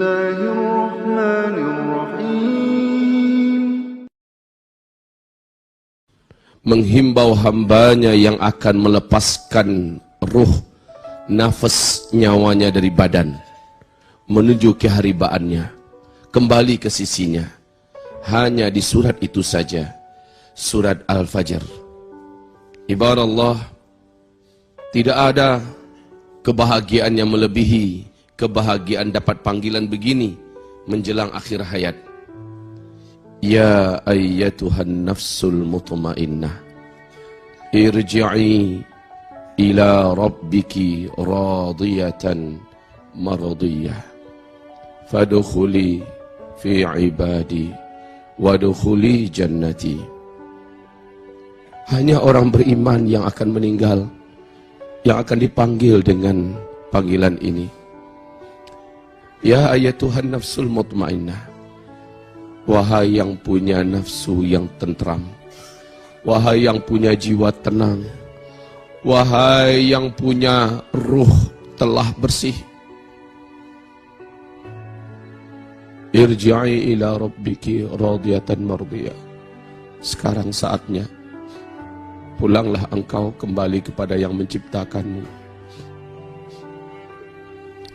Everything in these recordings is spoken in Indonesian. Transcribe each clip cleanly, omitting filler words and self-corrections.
الله الرحمن الرحيم. Menghimbau hambanya yang akan melepaskan ruh, nafas nyawanya dari badan, menuju keharibaannya, kembali ke sisinya. Hanya di surat itu saja, surat Al-Fajr. Ibarat Allah, tidak ada kebahagiaan yang melebihi kebahagiaan dapat panggilan begini menjelang akhir hayat. Ya ayyatuhan nafsul mutmainnah, irji'i ila rabbiki radiyatan mardiyah, fadkhuli fi ibadi wadkhuli jannati. Hanya orang beriman yang akan meninggal, yang akan dipanggil dengan panggilan ini. Ya ayyatuhan nafsul mutmainnah, wahai yang punya nafsu yang tentram, wahai yang punya jiwa tenang, wahai yang punya ruh telah bersih, irji'i ila rabbiki radiyatan mardiyah. Sekarang saatnya, pulanglah engkau kembali kepada yang menciptakanmu,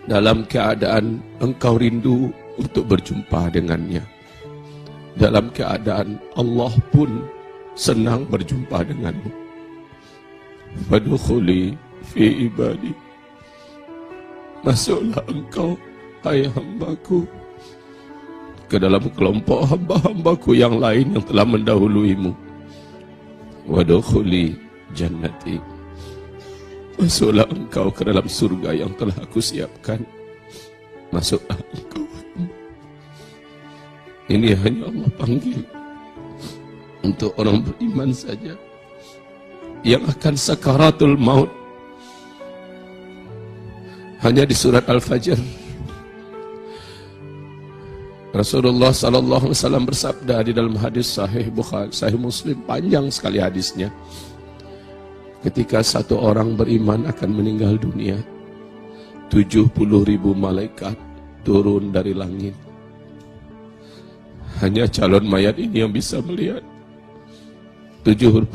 dalam keadaan engkau rindu untuk berjumpa dengannya, dalam keadaan Allah pun senang berjumpa denganmu. Fadkhuli fi ibadi, masuklah engkau, hai hambaku, ke dalam kelompok hamba-hambaku yang lain yang telah mendahuluimu. Wadkhuli jannati, masuklah engkau ke dalam surga yang telah aku siapkan. Masuklah engkau. Ini hanya Allah panggil untuk orang beriman saja yang akan sakaratul maut. Hanya di surat Al-Fajr Rasulullah sallallahu alaihi wasallam bersabda di dalam hadis sahih Bukhari, sahih Muslim, panjang sekali hadisnya. Ketika satu orang beriman akan meninggal dunia, 70.000 malaikat turun dari langit. Hanya calon mayat ini yang bisa melihat. 70.000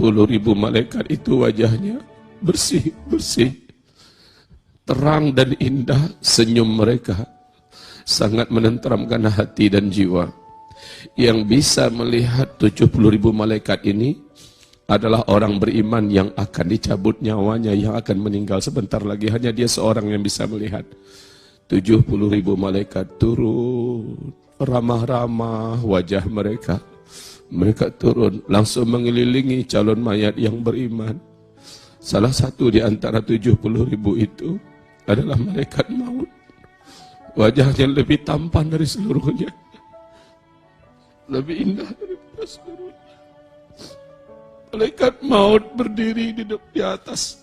malaikat itu wajahnya bersih-bersih, terang dan indah. Senyum mereka sangat menenteramkan hati dan jiwa. Yang bisa melihat 70.000 malaikat ini adalah orang beriman yang akan dicabut nyawanya, yang akan meninggal sebentar lagi. Hanya dia seorang yang bisa melihat. 70.000 malaikat turun, ramah-ramah wajah mereka. Mereka turun langsung mengelilingi calon mayat yang beriman. Salah satu di antara 70.000 itu adalah malaikat maut. Wajahnya lebih tampan dari seluruhnya, lebih indah daripada seluruhnya. Malaikat maut berdiri di atas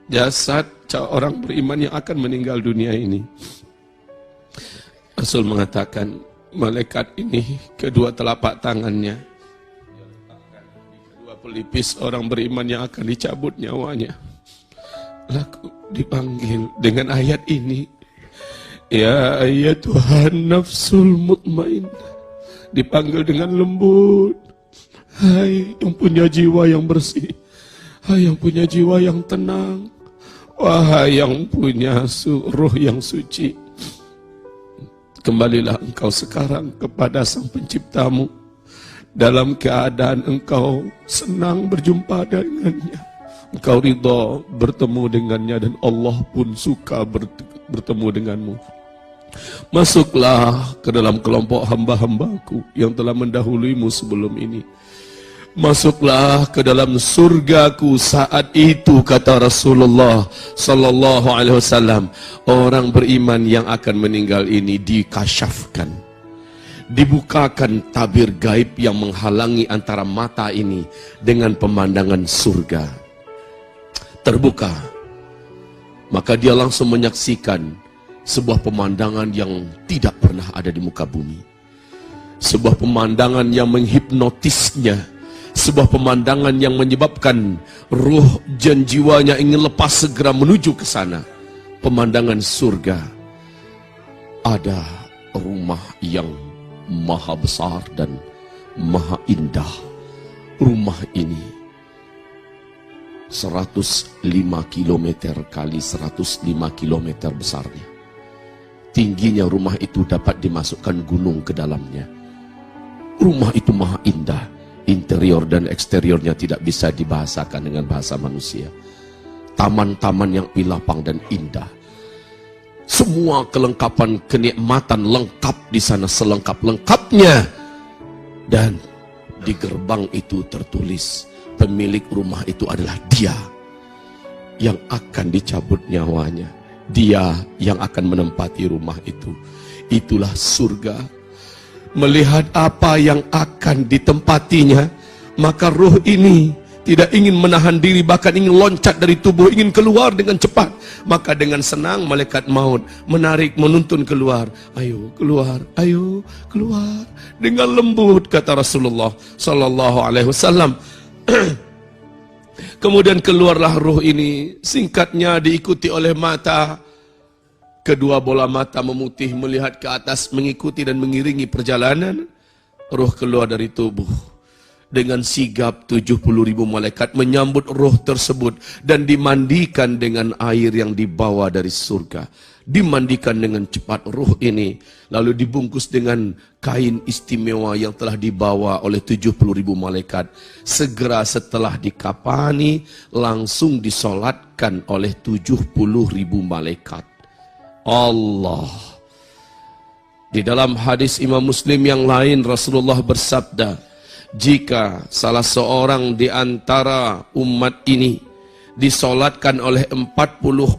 jasad orang beriman yang akan meninggal dunia ini. Rasul mengatakan, malaikat ini kedua telapak tangannya di kedua pelipis orang beriman yang akan dicabut nyawanya. Lalu dipanggil dengan ayat ini, ya ayyatuhan nafsul mutmainnah. Dipanggil dengan lembut, hai yang punya jiwa yang bersih, hai yang punya jiwa yang tenang, wahai yang punya ruh yang suci, kembalilah engkau sekarang kepada Sang Penciptamu dalam keadaan engkau senang berjumpa dengannya, engkau ridha bertemu dengannya, dan Allah pun suka bertemu denganmu. Masuklah ke dalam kelompok hamba-hambaku yang telah mendahuluimu sebelum ini. Masuklah ke dalam surgaku. Saat itu kata Rasulullah sallallahu alaihi wasallam, orang beriman yang akan meninggal ini dikasyafkan, dibukakan tabir gaib yang menghalangi antara mata ini dengan pemandangan surga. Terbuka, maka dia langsung menyaksikan sebuah pemandangan yang tidak pernah ada di muka bumi. Sebuah pemandangan yang menghipnotisnya, sebuah pemandangan yang menyebabkan ruh dan jiwanya ingin lepas segera menuju ke sana. Pemandangan surga. ada rumah yang maha besar dan maha indah. Rumah ini 105 km kali 105 km besarnya. Tingginya rumah itu dapat dimasukkan gunung ke dalamnya. Rumah itu maha indah. Interior dan eksteriornya tidak bisa dibahasakan dengan bahasa manusia. Taman-taman yang lapang dan indah. Semua kelengkapan kenikmatan lengkap di sana, selengkap-lengkapnya. Dan di gerbang itu tertulis, pemilik rumah itu adalah dia yang akan dicabut nyawanya. Dia yang akan menempati rumah itu. Itulah surga. Melihat apa yang akan ditempatinya, maka ruh ini tidak ingin menahan diri, bahkan ingin loncat dari tubuh, ingin keluar dengan cepat. Maka dengan senang malaikat maut menarik, menuntun keluar. Ayo keluar, ayo keluar. Dengan lembut, kata Rasulullah Sallallahu Alaihi Wasallam. Kemudian keluarlah ruh ini. Singkatnya diikuti oleh mata. Kedua bola mata memutih melihat ke atas, mengikuti dan mengiringi perjalanan. Ruh keluar dari tubuh. Dengan sigap 70.000 malaikat menyambut ruh tersebut dan dimandikan dengan air yang dibawa dari surga. Dimandikan dengan cepat ruh ini, lalu dibungkus dengan kain istimewa yang telah dibawa oleh 70.000 malaikat. Segera setelah dikafani, langsung disolatkan oleh 70.000 malaikat. Allah. Di dalam hadis Imam Muslim yang lain, Rasulullah bersabda, jika salah seorang di antara umat ini disolatkan oleh 40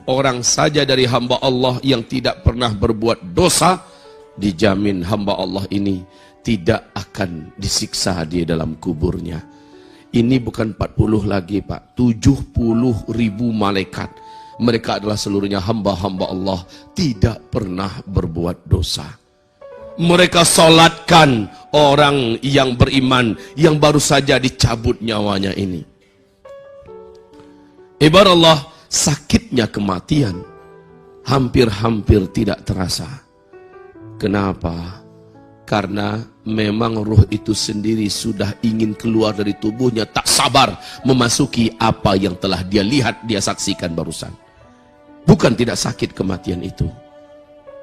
orang saja dari hamba Allah yang tidak pernah berbuat dosa, dijamin hamba Allah ini tidak akan disiksa di dalam kuburnya. Ini bukan 40 lagi Pak, 70.000 malaikat. Mereka adalah seluruhnya hamba-hamba Allah, tidak pernah berbuat dosa. Mereka solatkan orang yang beriman yang baru saja dicabut nyawanya ini. Ibarat Allah, sakitnya kematian hampir-hampir tidak terasa. Kenapa? Karena memang ruh itu sendiri sudah ingin keluar dari tubuhnya, tak sabar memasuki apa yang telah dia lihat, dia saksikan barusan. Bukan tidak sakit kematian itu.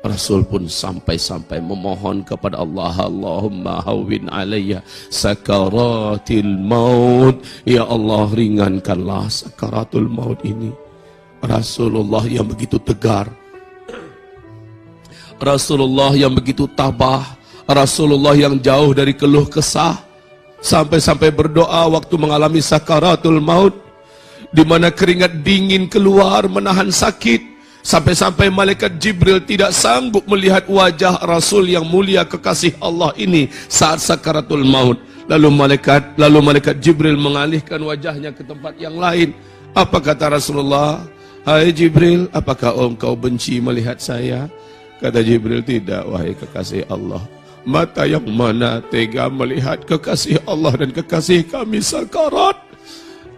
Rasul pun sampai-sampai memohon kepada Allah, Allahumma hawwin alayya sakaratil maut. Ya Allah, ringankanlah sakaratul maut ini. Rasulullah yang begitu tegar, Rasulullah yang begitu tabah, Rasulullah yang jauh dari keluh kesah, sampai-sampai berdoa waktu mengalami sakaratul maut, di mana keringat dingin keluar menahan sakit, sampai-sampai malaikat Jibril tidak sanggup melihat wajah Rasul yang mulia kekasih Allah ini saat sakaratul maut. Lalu malaikat Jibril mengalihkan wajahnya ke tempat yang lain. Apa kata Rasulullah? Hai Jibril, apakah engkau benci melihat saya? Kata Jibril, tidak wahai kekasih Allah. Mata yang mana tega melihat kekasih Allah dan kekasih kami sakarat?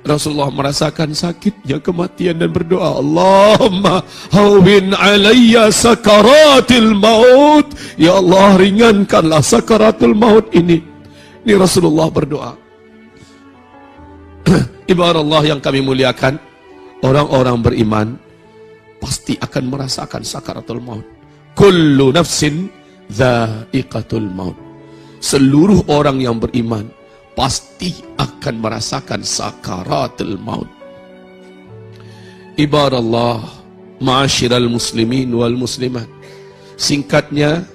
Rasulullah merasakan sakitnya kematian dan berdoa, Allahumma hawwin alayya sakaratil maut. Ya Allah, ringankanlah sakaratul maut ini. Ini Rasulullah berdoa. Ibarat Allah yang kami muliakan, orang-orang beriman pasti akan merasakan sakaratul maut. Kullu nafsin dha'iqatul maut. Seluruh orang yang beriman pasti akan merasakan sakaratul maut. Ibarat Allah, ma'asyiral muslimin wal muslimat. Singkatnya,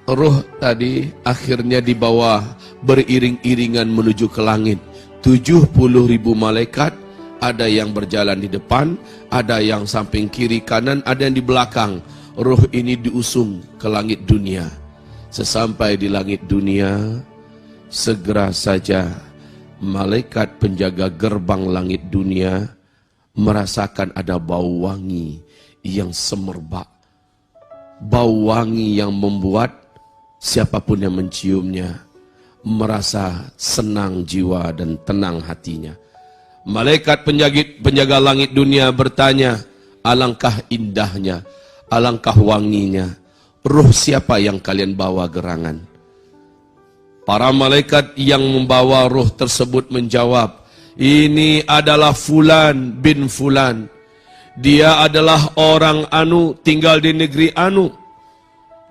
roh tadi akhirnya dibawa beriring-iringan menuju ke langit. 70.000 malaikat, ada yang berjalan di depan, ada yang samping kiri kanan, ada yang di belakang. Roh ini diusung ke langit dunia. Sesampai di langit dunia, segera saja malaikat penjaga gerbang langit dunia merasakan ada bau wangi yang semerbak. Bau wangi yang membuat siapapun yang menciumnya merasa senang jiwa dan tenang hatinya. Malaikat penjaga langit dunia bertanya, alangkah indahnya, alangkah wanginya ruh siapa yang kalian bawa gerangan? Para malaikat yang membawa ruh tersebut menjawab, ini adalah Fulan bin Fulan. Dia adalah orang anu, tinggal di negeri anu.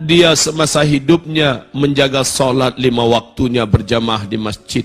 Dia semasa hidupnya menjaga salat 5 waktunya berjamaah di masjid,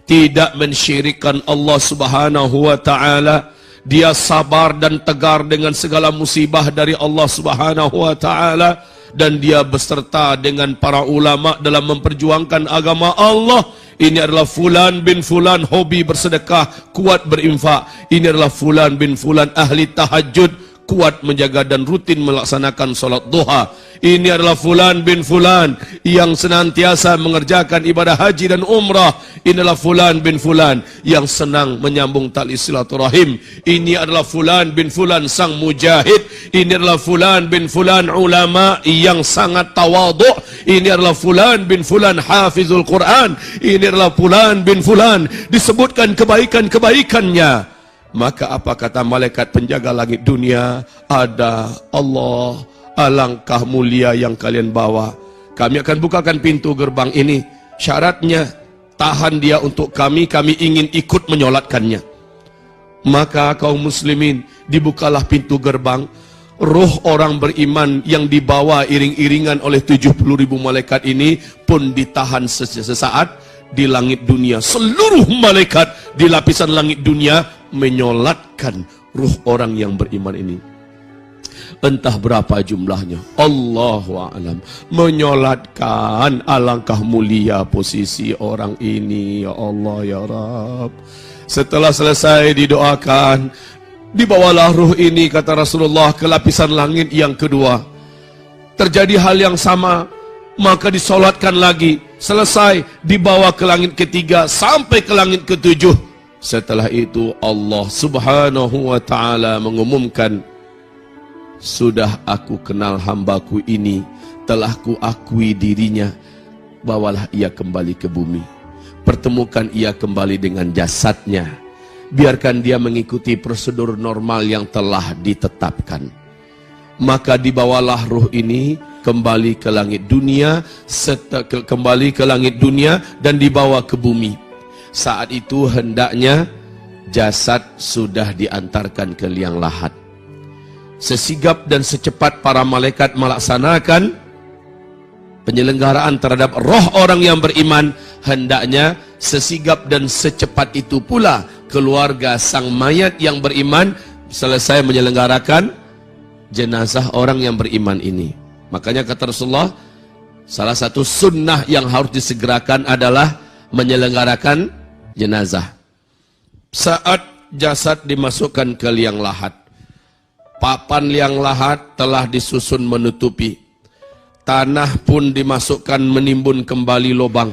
tidak mensyirikkan Allah Subhanahu wa taala. Dia sabar dan tegar dengan segala musibah dari Allah Subhanahu wa taala, dan dia beserta dengan para ulama dalam memperjuangkan agama Allah. Ini adalah Fulan bin Fulan, hobi bersedekah, kuat berinfak. Ini adalah Fulan bin Fulan, ahli tahajud, kuat menjaga dan rutin melaksanakan solat duha. Ini adalah Fulan bin Fulan yang senantiasa mengerjakan ibadah haji dan umrah. Ini adalah Fulan bin Fulan yang senang menyambung tali silaturahim. Ini adalah Fulan bin Fulan sang mujahid. Ini adalah Fulan bin Fulan ulama yang sangat tawadhu. Ini adalah Fulan bin Fulan hafizul Quran. Ini adalah Fulan bin Fulan, disebutkan kebaikan-kebaikannya. Maka apa kata malaikat penjaga langit dunia? Ada Allah, alangkah mulia yang kalian bawa. Kami akan bukakan pintu gerbang ini. Syaratnya, tahan dia untuk kami ingin ikut menyolatkannya. Maka kaum muslimin, dibukalah pintu gerbang. Ruh orang beriman yang dibawa iring-iringan oleh 70.000 malaikat ini pun ditahan sesaat di langit dunia. Seluruh malaikat di lapisan langit dunia menyolatkan ruh orang yang beriman ini. Entah berapa jumlahnya, Allahu a'lam. Menyolatkan, alangkah mulia posisi orang ini, ya Allah ya Rabb. Setelah selesai didoakan, dibawalah ruh ini, kata Rasulullah, ke lapisan langit yang kedua. Terjadi hal yang sama, maka disolatkan lagi. Selesai, dibawa ke langit ketiga sampai ke langit ketujuh. Setelah itu Allah Subhanahu wa ta'ala mengumumkan, sudah aku kenal hambaku ini, telah kuakui dirinya, bawalah ia kembali ke bumi. Pertemukan ia kembali dengan jasadnya. Biarkan dia mengikuti prosedur normal yang telah ditetapkan. Maka dibawalah ruh ini kembali ke langit dunia, dan dibawa ke bumi. Saat itu hendaknya jasad sudah diantarkan ke liang lahat. Sesigap dan secepat para malaikat melaksanakan penyelenggaraan terhadap roh orang yang beriman, hendaknya sesigap dan secepat itu pula keluarga sang mayat yang beriman selesai menyelenggarakan jenazah orang yang beriman ini. Makanya kata Rasulullah, salah satu sunnah yang harus disegerakan adalah menyelenggarakan jenazah. Saat jasad dimasukkan ke liang lahat, papan liang lahat telah disusun menutupi. Tanah pun dimasukkan menimbun kembali lubang.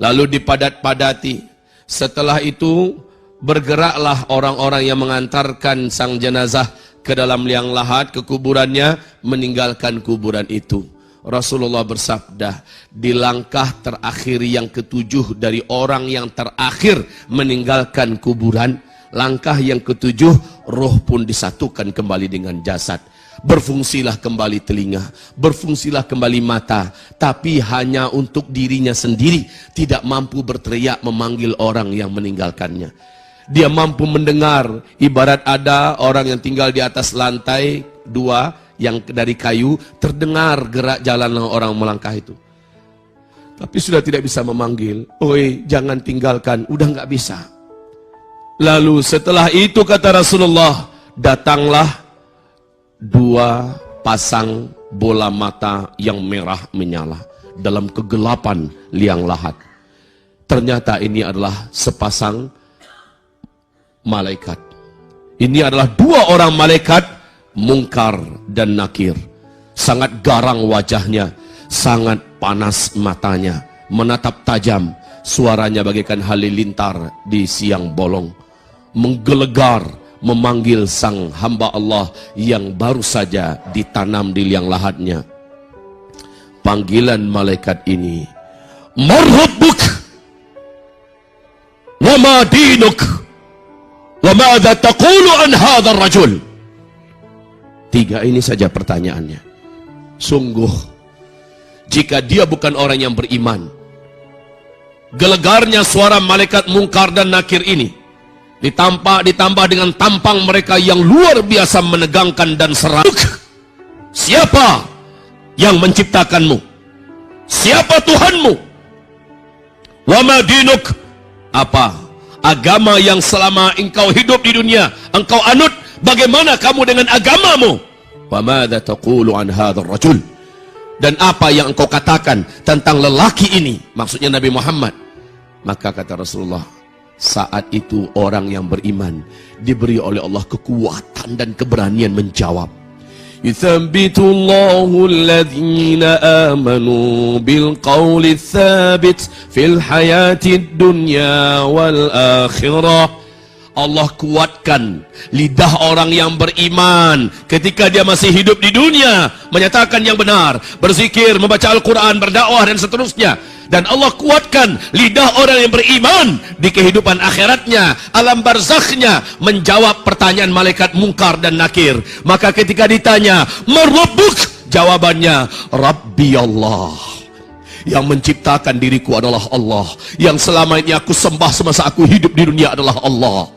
Lalu dipadat-padati. Setelah itu bergeraklah orang-orang yang mengantarkan sang jenazah ke dalam liang lahat, ke kuburannya, meninggalkan kuburan itu. Rasulullah bersabda, di langkah terakhir yang ketujuh dari orang yang terakhir meninggalkan kuburan, langkah yang ketujuh, roh pun disatukan kembali dengan jasad. Berfungsilah kembali telinga, berfungsilah kembali mata, tapi hanya untuk dirinya sendiri, tidak mampu berteriak memanggil orang yang meninggalkannya. Dia mampu mendengar, ibarat ada orang yang tinggal di atas lantai 2 yang dari kayu, terdengar gerak jalan orang melangkah itu. Tapi sudah tidak bisa memanggil, oi jangan tinggalkan, udah nggak bisa. Lalu setelah itu kata Rasulullah, datanglah 2 pasang bola mata yang merah menyala dalam kegelapan liang lahat. Ternyata ini adalah sepasang malaikat. Ini adalah 2 orang malaikat, Mungkar dan Nakir. Sangat garang wajahnya, sangat panas matanya, menatap tajam, suaranya bagaikan halilintar di siang bolong, menggelegar memanggil sang hamba Allah yang baru saja ditanam di liang lahatnya. Panggilan malaikat ini, Marhabbuk wa ma dinuk wa madza taqulu an hadzal rajul. 3 ini saja pertanyaannya. Sungguh jika dia bukan orang yang beriman. Gelegarnya suara malaikat Munkar dan Nakir ini ditambah dengan tampang mereka yang luar biasa menegangkan dan seram. Siapa yang menciptakanmu? Siapa Tuhanmu? Wa ma dinuk? Apa agama yang selama engkau hidup di dunia engkau anut? Bagaimana kamu dengan agamamu? Wa madza taqulu an hadzal rajul? Dan apa yang engkau katakan tentang lelaki ini, maksudnya Nabi Muhammad. Maka kata Rasulullah, saat itu orang yang beriman diberi oleh Allah kekuatan dan keberanian menjawab. Yuthabbitullahu alladhina amanu bil qawli tsabit fil hayatid dunya wal akhirah. Allah kuatkan lidah orang yang beriman ketika dia masih hidup di dunia, menyatakan yang benar, berzikir, membaca Al-Quran, berdakwah dan seterusnya. Dan Allah kuatkan lidah orang yang beriman di kehidupan akhiratnya, alam barzakhnya, menjawab pertanyaan malaikat Munkar dan Nakir. Maka ketika ditanya, "Marabbuk?" jawabannya, "Rabbi Allah." Yang menciptakan diriku adalah Allah. Yang selama ini aku sembah semasa aku hidup di dunia adalah Allah.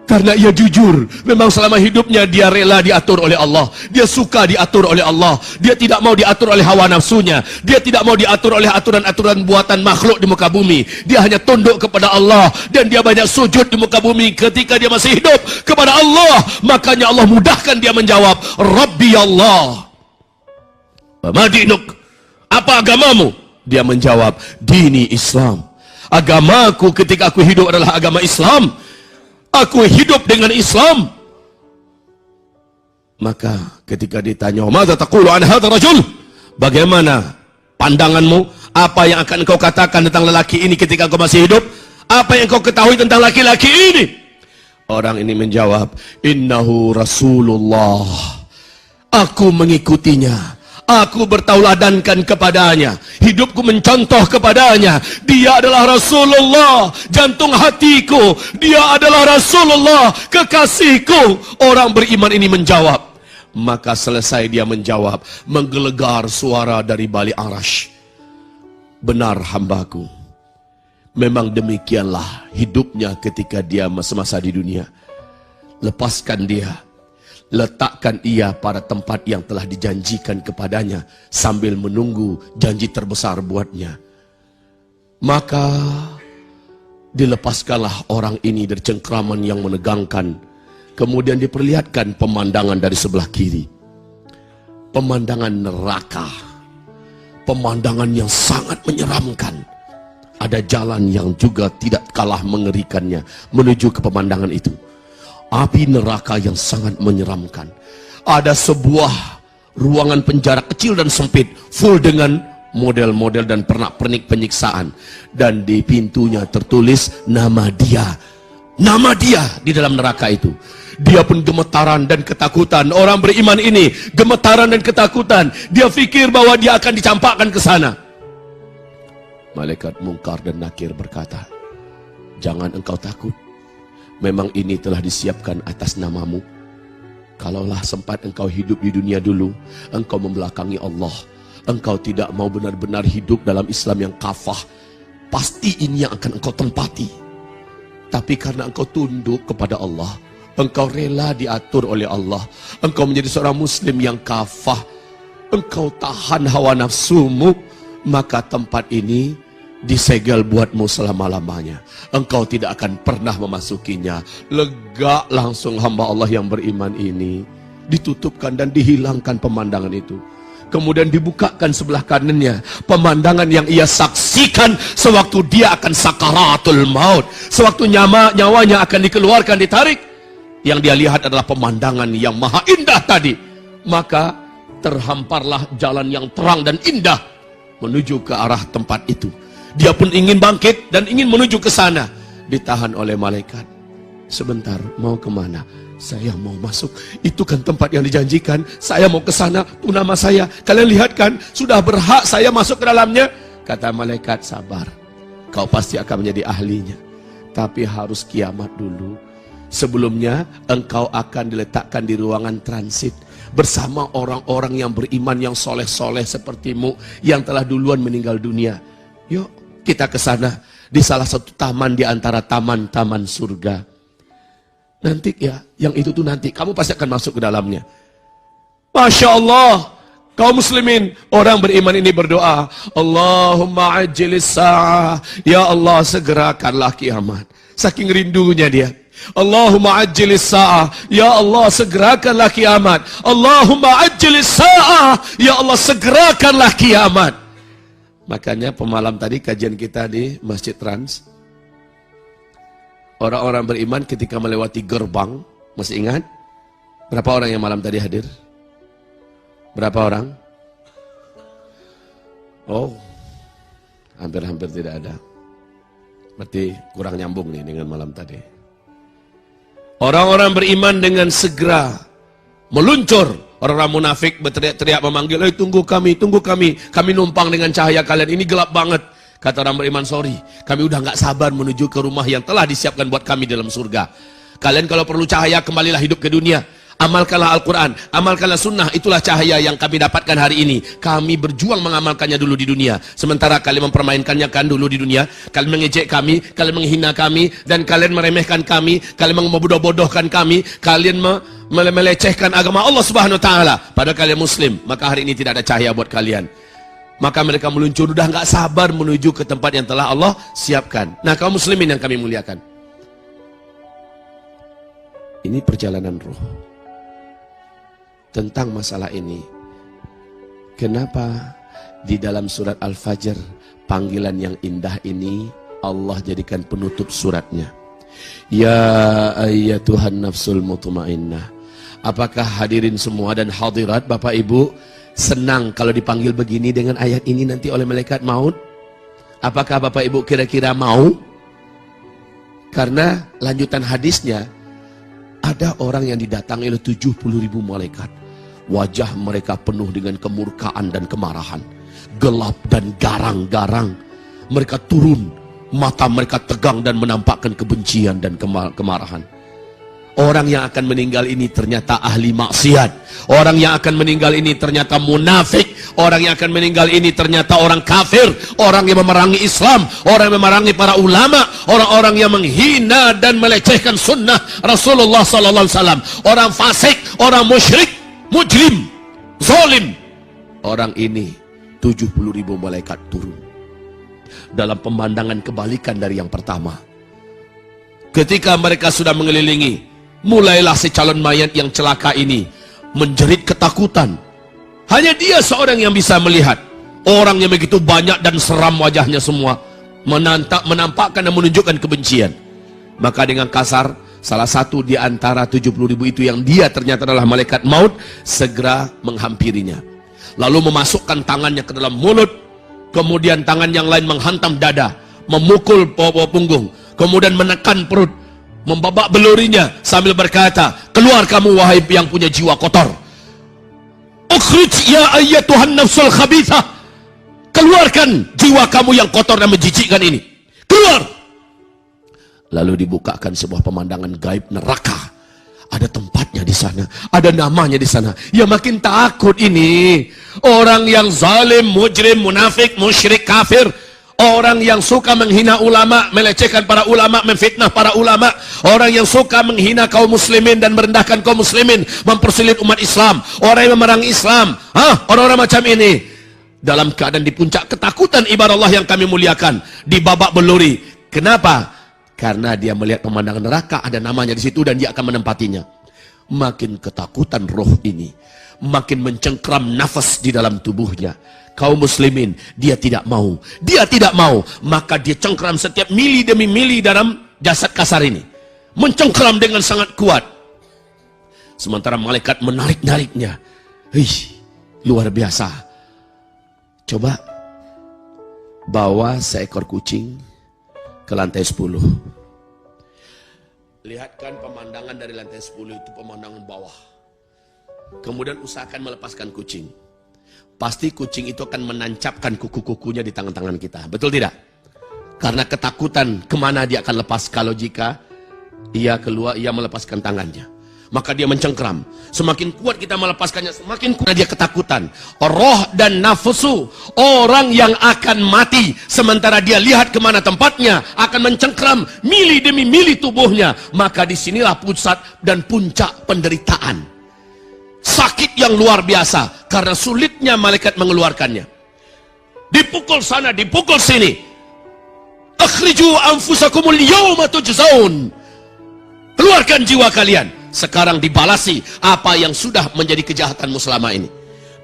Karena ia jujur, memang selama hidupnya dia rela diatur oleh Allah. Dia suka diatur oleh Allah. Dia tidak mau diatur oleh hawa nafsunya. Dia tidak mau diatur oleh aturan-aturan buatan makhluk di muka bumi. Dia hanya tunduk kepada Allah. Dan dia banyak sujud di muka bumi ketika dia masih hidup kepada Allah. Makanya Allah mudahkan dia menjawab, Rabbi Allah. Madinuk, apa agamamu? Dia menjawab, dini Islam. Agamaku ketika aku hidup adalah agama Islam. Aku hidup dengan Islam. Maka ketika ditanya, "Madza taqulu an hadzal rajul?" Bagaimana pandanganmu? Apa yang akan engkau katakan tentang lelaki ini ketika engkau masih hidup? Apa yang engkau ketahui tentang laki-laki ini? Orang ini menjawab, "Innahu Rasulullah." Aku mengikutinya. Aku bertauladankan kepadanya, hidupku mencontoh kepadanya. Dia adalah Rasulullah, jantung hatiku. Dia adalah Rasulullah, kekasihku. Orang beriman ini menjawab. Maka selesai dia menjawab, menggelegar suara dari balik arash. Benar hambaku, memang demikianlah hidupnya ketika dia semasa di dunia. Lepaskan dia, letakkan ia pada tempat yang telah dijanjikan kepadanya sambil menunggu janji terbesar buatnya. Maka dilepaskanlah orang ini dari cengkraman yang menegangkan. Kemudian diperlihatkan pemandangan dari sebelah kiri. Pemandangan neraka. Pemandangan yang sangat menyeramkan. Ada jalan yang juga tidak kalah mengerikannya menuju ke pemandangan itu. Api neraka yang sangat menyeramkan. Ada sebuah ruangan penjara kecil dan sempit, full dengan model-model dan pernak-pernik penyiksaan. Dan di pintunya tertulis nama dia. Nama dia di dalam neraka itu. Dia pun gemetaran dan ketakutan. Orang beriman ini gemetaran dan ketakutan. Dia fikir bahwa dia akan dicampakkan ke sana. Malaikat Munkar dan Nakir berkata, "Jangan engkau takut. Memang ini telah disiapkan atas namamu. Kalaulah sempat engkau hidup di dunia dulu, engkau membelakangi Allah. Engkau tidak mau benar-benar hidup dalam Islam yang kafah. Pasti ini yang akan engkau tempati. Tapi karena engkau tunduk kepada Allah, engkau rela diatur oleh Allah. Engkau menjadi seorang muslim yang kafah. Engkau tahan hawa nafsumu. Maka tempat ini disegel buatmu selama-lamanya. Engkau tidak akan pernah memasukinya." Lega langsung hamba Allah yang beriman ini. Ditutupkan dan dihilangkan pemandangan itu. Kemudian dibukakan sebelah kanannya pemandangan yang ia saksikan sewaktu dia akan sakaratul maut. Sewaktu nyawanya akan dikeluarkan, ditarik. Yang dia lihat adalah pemandangan yang maha indah tadi. Maka terhamparlah jalan yang terang dan indah menuju ke arah tempat itu. Dia pun ingin bangkit dan ingin menuju ke sana. Ditahan oleh malaikat. "Sebentar, mau kemana?" "Saya mau masuk. Itu kan tempat yang dijanjikan. Saya mau ke sana. Itu nama saya. Kalian lihat kan, sudah berhak saya masuk ke dalamnya." Kata malaikat, "Sabar. Kau pasti akan menjadi ahlinya. Tapi harus kiamat dulu. Sebelumnya engkau akan diletakkan di ruangan transit. bersama orang-orang yang beriman, yang soleh-soleh sepertimu, yang telah duluan meninggal dunia. Yuk kita ke sana, di salah satu taman di antara taman-taman surga. Nanti ya, yang itu tuh nanti kamu pasti akan masuk ke dalamnya. Masya Allah, kaum muslimin, orang beriman ini berdoa, Allahumma ajjilis sa'ah, ya Allah segerakanlah kiamat. Saking rindunya dia. Allahumma ajjilis sa'ah, ya Allah segerakanlah kiamat. Allahumma ajjilis sa'ah, ya Allah segerakanlah kiamat. Makanya pemalam tadi kajian kita di Masjid Trans, orang-orang beriman ketika melewati gerbang, masih ingat? Berapa orang yang malam tadi hadir? Berapa orang? Oh, hampir-hampir tidak ada. Berarti kurang nyambung nih dengan malam tadi. Orang-orang beriman dengan segera meluncur. Orang-orang munafik berteriak-teriak memanggil, tunggu kami, kami numpang dengan cahaya kalian, ini gelap banget. Kata orang beriman, sorry, kami udah gak sabar menuju ke rumah yang telah disiapkan buat kami dalam surga. Kalian kalau perlu cahaya, kembalilah hidup ke dunia. Amalkanlah Al-Quran, amalkanlah sunnah, itulah cahaya yang kami dapatkan hari ini. Kami berjuang mengamalkannya dulu di dunia. Sementara kalian mempermainkannya kan dulu di dunia. Kalian mengejek kami, kalian menghina kami, dan kalian meremehkan kami, kalian membodoh-bodohkan kami, kalian melecehkan agama Allah Subhanahu Wa Taala. Padahal kalian muslim, maka hari ini tidak ada cahaya buat kalian. Maka mereka meluncur, udah gak sabar menuju ke tempat yang telah Allah siapkan. Nah, kaum muslimin yang kami muliakan, ini perjalanan roh. Tentang masalah ini, kenapa di dalam surat Al-Fajr, panggilan yang indah ini Allah jadikan penutup suratnya. Ya ayyatuhan nafsul mutmainnah. Apakah hadirin semua dan hadirat Bapak Ibu senang kalau dipanggil begini dengan ayat ini nanti oleh malaikat maut? Apakah Bapak Ibu kira-kira mau? Karena lanjutan hadisnya, ada orang yang didatangi oleh 70.000 malaikat. Wajah mereka penuh dengan kemurkaan dan kemarahan. Gelap dan garang-garang. Mereka turun, mata mereka tegang dan menampakkan kebencian dan kemarahan. Orang yang akan meninggal ini ternyata ahli maksiat. Orang yang akan meninggal ini ternyata munafik. Orang yang akan meninggal ini ternyata orang kafir. Orang yang memerangi Islam. Orang yang memerangi para ulama. Orang-orang yang menghina dan melecehkan sunnah Rasulullah SAW. Orang fasik, orang musyrik, mujrim, zalim. Orang ini 70.000 malaikat turun. Dalam pemandangan kebalikan dari yang pertama. Ketika mereka sudah mengelilingi, mulailah si calon mayat yang celaka ini menjerit ketakutan. Hanya dia seorang yang bisa melihat. Orang yang begitu banyak dan seram wajahnya semua, menampakkan dan menunjukkan kebencian. Maka dengan kasar, salah satu di antara 70.000 itu yang dia ternyata adalah malaikat maut, segera menghampirinya. Lalu memasukkan tangannya ke dalam mulut, kemudian tangan yang lain menghantam dada, memukul punggung, kemudian menekan perut, membabak belurinya sambil berkata, keluar kamu wahai yang punya jiwa kotor. Ukhrij ya ayyatuhan nafsul khabithah. Keluarkan jiwa kamu yang kotor dan menjijikkan ini. Keluar. Lalu dibukakan sebuah pemandangan gaib neraka. Ada tempatnya di sana, ada namanya di sana. Ya makin takut ini. Orang yang zalim, mujrim, munafik, musyrik, kafir. Orang yang suka menghina ulama, melecehkan para ulama, memfitnah para ulama. Orang yang suka menghina kaum muslimin dan merendahkan kaum muslimin, mempersulit umat Islam. Orang yang memerangi Islam. Orang-orang macam ini dalam keadaan di puncak ketakutan ibarat Allah yang kami muliakan, dibabak beluri. Kenapa? Karena dia melihat pemandangan neraka, ada namanya di situ dan dia akan menempatinya. Makin ketakutan roh ini, makin mencengkram nafas di dalam tubuhnya. Kaum muslimin, dia tidak mau. Dia tidak mau. Maka dia cengkram setiap mili demi mili dalam jasad kasar ini. Mencengkram dengan sangat kuat. Sementara malaikat menarik-nariknya. Luar biasa. Coba bawa seekor kucing ke lantai 10. Lihatkan pemandangan dari lantai 10 itu pemandangan bawah. Kemudian usahakan melepaskan kucing. Pasti kucing itu akan menancapkan kuku-kukunya di tangan-tangan kita. Betul tidak? Karena ketakutan kemana dia akan lepas kalau jika ia keluar, ia melepaskan tangannya. maka dia mencengkram. Semakin kuat kita melepaskannya, semakin kuat dia ketakutan. Roh dan nafsu orang yang akan mati, sementara dia lihat kemana tempatnya, akan mencengkram mili demi mili tubuhnya. Maka disinilah pusat dan puncak penderitaan. Sakit yang luar biasa, karena sulitnya malaikat mengeluarkannya. Dipukul sana, dipukul sini. Akhriju anfusakumul yawma tujzaun. Keluarkan jiwa kalian. Sekarang dibalasi apa yang sudah menjadi kejahatanmu selama ini.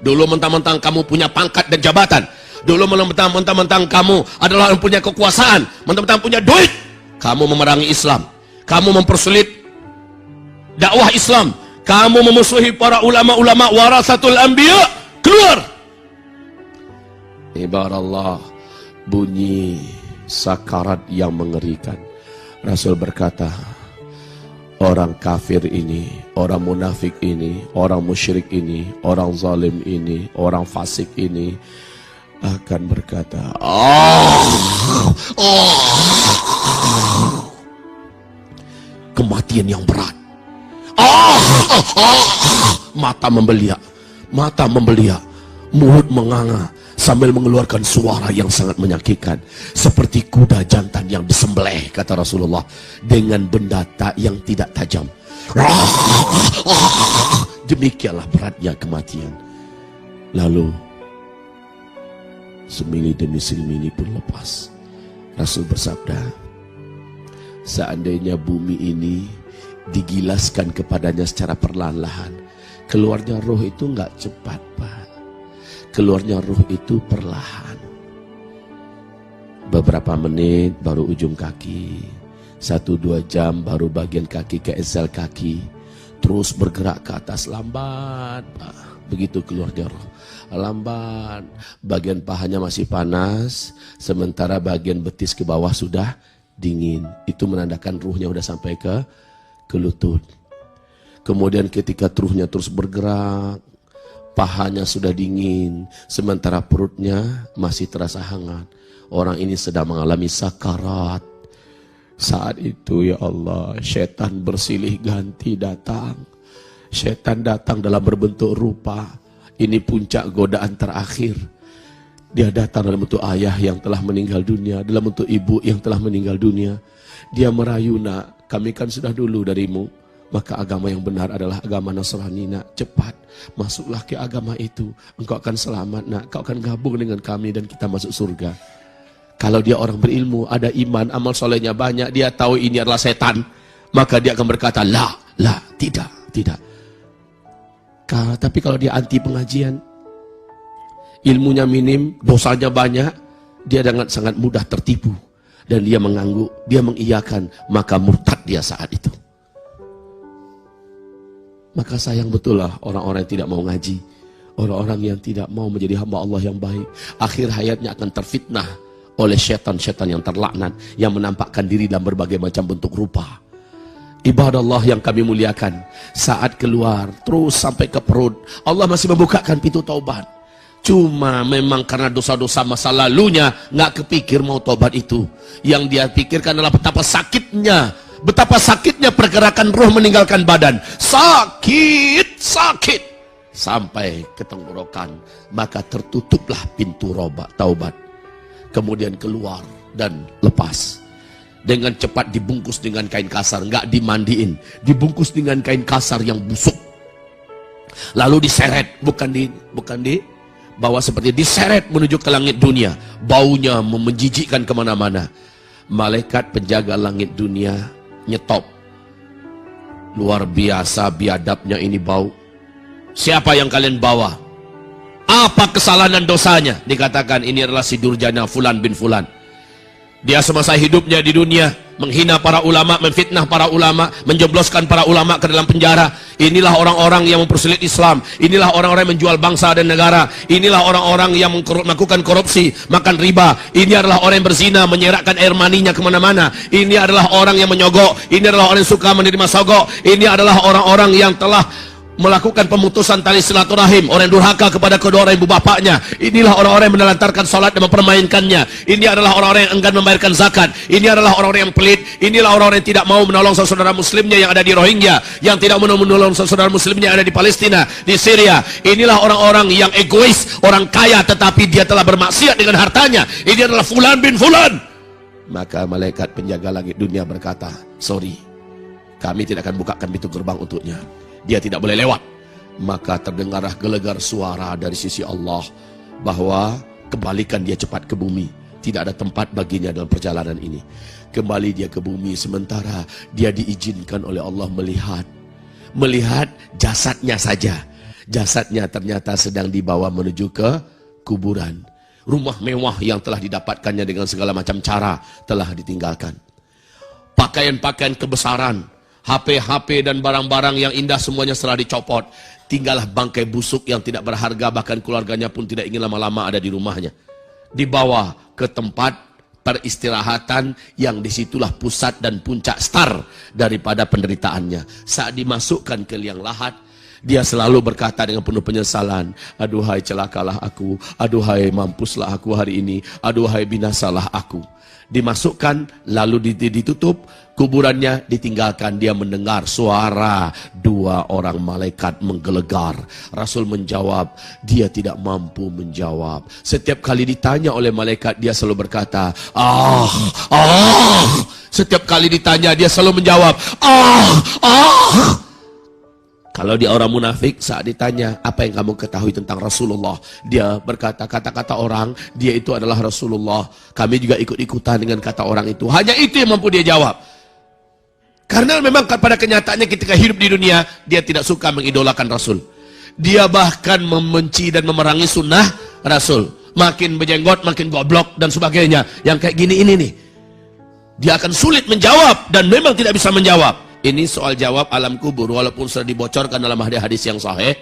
Dulu mentang-mentang kamu punya pangkat dan jabatan. Dulu mentang-mentang kamu adalah yang punya kekuasaan. Mentang-mentang punya duit. Kamu memerangi Islam. Kamu mempersulit dakwah Islam. Kamu memusuhi para ulama-ulama warasatul anbiya. Keluar. Ibarat bunyi sakarat yang mengerikan. Rasul berkata, orang kafir ini, orang munafik ini, orang musyrik ini, orang zalim ini, orang fasik ini akan berkata, kematian yang berat. Mata membeliak, mulut menganga sambil mengeluarkan suara yang sangat menyakitkan, seperti kuda jantan yang disembelih, kata Rasulullah, dengan benda yang tidak tajam. Demikianlah beratnya kematian. Lalu semili demi semili pun lepas. Rasul bersabda, seandainya bumi ini digilaskan kepadanya secara perlahan-lahan, keluarnya roh itu nggak cepat, Pak. Keluarnya ruh itu perlahan. Beberapa menit baru ujung kaki, 1-2 jam baru bagian kaki ke ensel kaki, terus bergerak ke atas lambat. Begitu keluarnya roh, lambat. Bagian pahanya masih panas, sementara bagian betis ke bawah sudah dingin. Itu menandakan ruhnya sudah sampai ke lutut. Kemudian ketika ruhnya terus bergerak, pahanya sudah dingin, sementara perutnya masih terasa hangat. Orang ini sedang mengalami sakarat. Saat itu ya Allah, setan bersilih ganti datang. Setan datang dalam berbentuk rupa. Ini puncak godaan terakhir. Dia datang dalam bentuk ayah yang telah meninggal dunia, dalam bentuk ibu yang telah meninggal dunia. Dia merayu, nak, kami kan sudah dulu darimu. Maka agama yang benar adalah agama Nasrani, nak. Cepat masuklah ke agama itu, engkau akan selamat, nak. Kau akan gabung dengan kami dan kita masuk surga. Kalau dia orang berilmu, ada iman, amal solehnya banyak, dia tahu ini adalah setan, maka dia akan berkata, tidak. Tapi kalau dia anti pengajian, ilmunya minim, dosanya banyak, dia sangat mudah tertipu. Dan dia mengangguk, dia mengiyakan, maka murtad dia saat itu. Maka sayang betul lah orang-orang yang tidak mau ngaji, orang-orang yang tidak mau menjadi hamba Allah yang baik. Akhir hayatnya akan terfitnah oleh syaitan-syaitan yang terlaknat, yang menampakkan diri dalam berbagai macam bentuk rupa. Ibadah Allah yang kami muliakan, saat keluar terus sampai ke perut, Allah masih membukakan pintu taubat. Cuma memang karena dosa-dosa masa lalunya nggak kepikir mau taubat itu. Yang dia pikirkan adalah betapa sakitnya pergerakan roh meninggalkan badan. Sakit sampai ke tenggorokan. Maka tertutuplah pintu taubat. Kemudian keluar dan lepas. Dengan cepat dibungkus dengan kain kasar, nggak dimandiin, dibungkus dengan kain kasar yang busuk. Lalu diseret, bukan di bawah, seperti diseret menuju ke langit dunia. Baunya menjijikkan kemana-mana. Malaikat penjaga langit dunia nyetop. Luar biasa biadabnya ini bau. Siapa yang kalian bawa? Apa kesalahan dan dosanya? Dikatakan ini adalah si durjana Fulan bin Fulan. Dia semasa hidupnya di dunia menghina para ulama, memfitnah para ulama, menjebloskan para ulama ke dalam penjara. Inilah orang-orang yang mempersulit Islam. Inilah orang-orang yang menjual bangsa dan negara. Inilah orang-orang yang melakukan korupsi, makan riba. Ini adalah orang yang berzina, menyerakkan air maninya kemana-mana. Ini adalah orang yang menyogok. Ini adalah orang yang suka menerima sogok. Ini adalah orang-orang yang telah melakukan pemutusan tali silaturahim, orang yang durhaka kepada kedua orang ibu bapaknya. Inilah orang-orang yang menelantarkan salat dan mempermainkannya. Ini adalah orang-orang yang enggan membayarkan zakat. Ini adalah orang-orang yang pelit. Inilah orang-orang yang tidak mau menolong saudara muslimnya yang ada di Rohingya, yang tidak mau menolong saudara muslimnya yang ada di Palestina, di Syria. Inilah orang-orang yang egois, orang kaya tetapi dia telah bermaksiat dengan hartanya. Ini adalah fulan bin fulan. Maka malaikat penjaga langit dunia berkata, sorry, kami tidak akan bukakan pintu gerbang untuknya. Dia tidak boleh lewat. Maka terdengarlah gelegar suara dari sisi Allah bahwa kembalikan dia cepat ke bumi. Tidak ada tempat baginya dalam perjalanan ini. Kembali dia ke bumi, sementara dia diizinkan oleh Allah melihat jasadnya saja. Jasadnya ternyata sedang dibawa menuju ke kuburan. Rumah mewah yang telah didapatkannya dengan segala macam cara telah ditinggalkan. Pakaian-pakaian kebesaran, HP-HP dan barang-barang yang indah semuanya setelah dicopot. Tinggallah bangkai busuk yang tidak berharga, bahkan keluarganya pun tidak ingin lama-lama ada di rumahnya. Dibawa ke tempat peristirahatan yang disitulah pusat dan puncak star daripada penderitaannya. Saat dimasukkan ke liang lahat, dia selalu berkata dengan penuh penyesalan, aduhai celakalah aku, aduhai mampuslah aku hari ini, aduhai binasalah aku. Dimasukkan lalu ditutup, kuburannya ditinggalkan. Dia mendengar suara dua orang malaikat menggelegar. Rasul menjawab, dia tidak mampu menjawab. Setiap kali ditanya oleh malaikat, dia selalu berkata, Setiap kali ditanya, dia selalu menjawab, Kalau dia orang munafik, saat ditanya, apa yang kamu ketahui tentang Rasulullah? Dia berkata, kata-kata orang, dia itu adalah Rasulullah. Kami juga ikut-ikutan dengan kata orang itu. Hanya itu yang mampu dia jawab. Karena memang pada kenyataannya ketika hidup di dunia, dia tidak suka mengidolakan Rasul. Dia bahkan membenci dan memerangi sunnah Rasul. Makin berjenggot, makin goblok, dan sebagainya. Yang kayak gini ini nih. Dia akan sulit menjawab, dan memang tidak bisa menjawab. Ini soal jawab alam kubur, walaupun sudah dibocorkan dalam hadis-hadis yang sahih,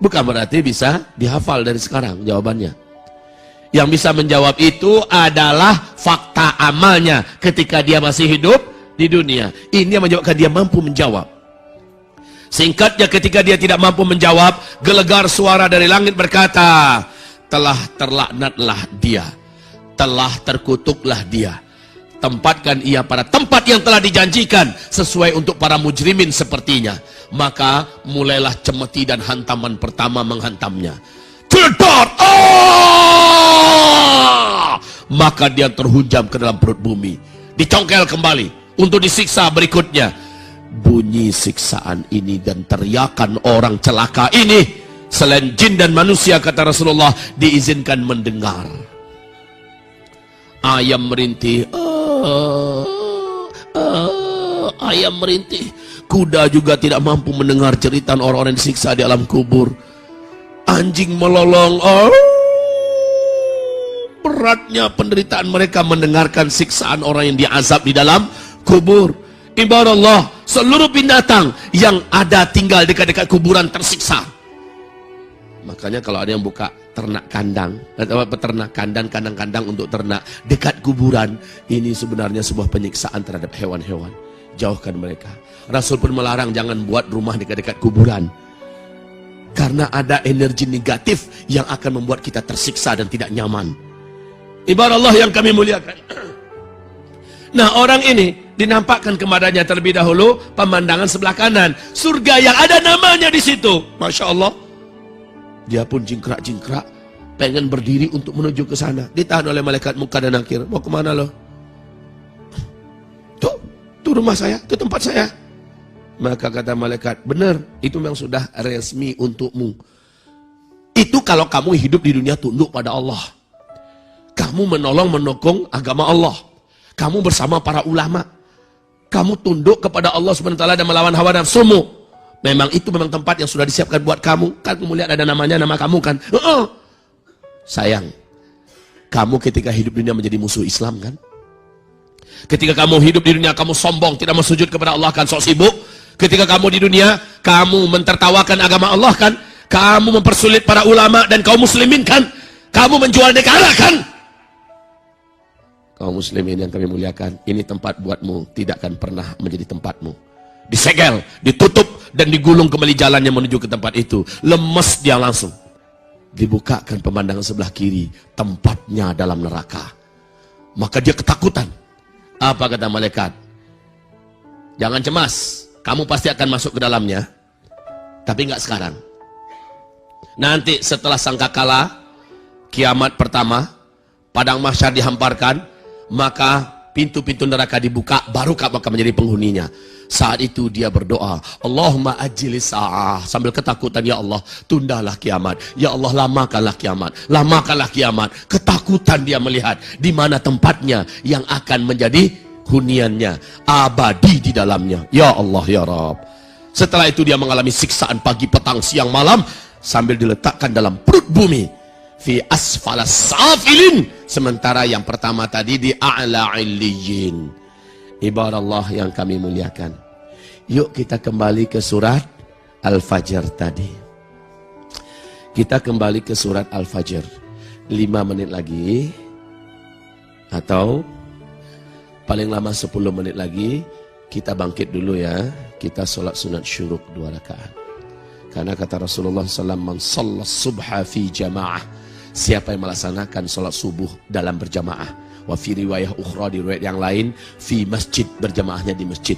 bukan berarti bisa dihafal dari sekarang jawabannya. Yang bisa menjawab itu adalah fakta amalnya ketika dia masih hidup di dunia. Ini yang menyebabkan dia mampu menjawab. Singkatnya, ketika dia tidak mampu menjawab, gelegar suara dari langit berkata, telah terlaknatlah dia, telah terkutuklah dia. Tempatkan ia pada tempat yang telah dijanjikan sesuai untuk para mujrimin sepertinya. Maka mulailah cemeti dan hantaman pertama menghantamnya. Jedar! Maka dia terhunjam ke dalam perut bumi. Dicongkel kembali untuk disiksa berikutnya. Bunyi siksaan ini dan teriakan orang celaka ini, selain jin dan manusia, kata Rasulullah, diizinkan mendengar. Ayam merintih, ayam merintih. Kuda juga tidak mampu mendengar cerita orang-orang yang disiksa di alam kubur. Anjing melolong, beratnya penderitaan mereka mendengarkan siksaan orang yang diazab di dalam kubur. Ibarat Allah, seluruh binatang yang ada tinggal dekat-dekat kuburan tersiksa. Makanya kalau ada yang buka ternak kandang, atau peternak kandang-kandang untuk ternak dekat kuburan, ini sebenarnya sebuah penyiksaan terhadap hewan-hewan. Jauhkan mereka. Rasul pun melarang jangan buat rumah dekat-dekat kuburan, karena ada energi negatif yang akan membuat kita tersiksa dan tidak nyaman. Ibarat Allah yang kami muliakan. Nah, orang ini dinampakkan kepadanya terlebih dahulu pemandangan sebelah kanan, surga yang ada namanya di situ. Masya Allah. Dia pun jingkrak-jingkrak, pengen berdiri untuk menuju ke sana. Ditahan oleh malaikat Munkar dan Nakir. Mau kemana lo? Tuh rumah saya, itu tempat saya. Maka kata malaikat, benar, itu memang sudah resmi untukmu. Itu kalau kamu hidup di dunia tunduk pada Allah. Kamu mendukung agama Allah. Kamu bersama para ulama. Kamu tunduk kepada Allah SWT dan melawan hawa nafsumu. Memang itu memang tempat yang sudah disiapkan buat kamu. Kan kamu lihat ada namanya, nama kamu kan. Sayang, kamu ketika hidup di dunia menjadi musuh Islam kan. Ketika kamu hidup di dunia, kamu sombong, tidak mau sujud kepada Allah kan, sok sibuk. Ketika kamu di dunia, kamu mentertawakan agama Allah kan. Kamu mempersulit para ulama dan kaum muslimin kan. Kamu menjual negara kan. Kaum muslimin yang kami muliakan, ini tempat buatmu, tidak akan pernah menjadi tempatmu. Disegel, ditutup, dan digulung kembali jalannya menuju ke tempat itu. Lemes dia langsung. Dibukakan pemandangan sebelah kiri, tempatnya dalam neraka. Maka dia ketakutan. Apa kata malaikat? Jangan cemas, kamu pasti akan masuk ke dalamnya, tapi nggak sekarang. Nanti setelah sangkakala, kiamat pertama, padang mahsyar dihamparkan, maka pintu-pintu neraka dibuka, baru kamu akan menjadi penghuninya. Saat itu dia berdoa, Allahumma ajilis sa'ah, sambil ketakutan, ya Allah, tundalah kiamat. Ya Allah, lamakanlah kiamat. Lamakanlah kiamat. Ketakutan dia melihat di mana tempatnya yang akan menjadi huniannya, abadi di dalamnya. Ya Allah, ya Rabb. Setelah itu dia mengalami siksaan pagi, petang, siang, malam, sambil diletakkan dalam perut bumi. Fi asfalas safilin. Sementara yang pertama tadi di a'la illiyin. Ibarat Allah yang kami muliakan. Yuk kita kembali ke surat Al-Fajr tadi. Kita kembali ke surat Al-Fajr. 5 menit lagi. Atau paling lama 10 menit lagi. Kita bangkit dulu ya. Kita sholat sunat syuruk 2 rakaat. Karena kata Rasulullah SAW, man shalla subha fi jamaah. Siapa yang melaksanakan sholat subuh dalam berjamaah. Wa fi riwayah ukhra, di riwayat yang lain, fi masjid, berjamaahnya di masjid.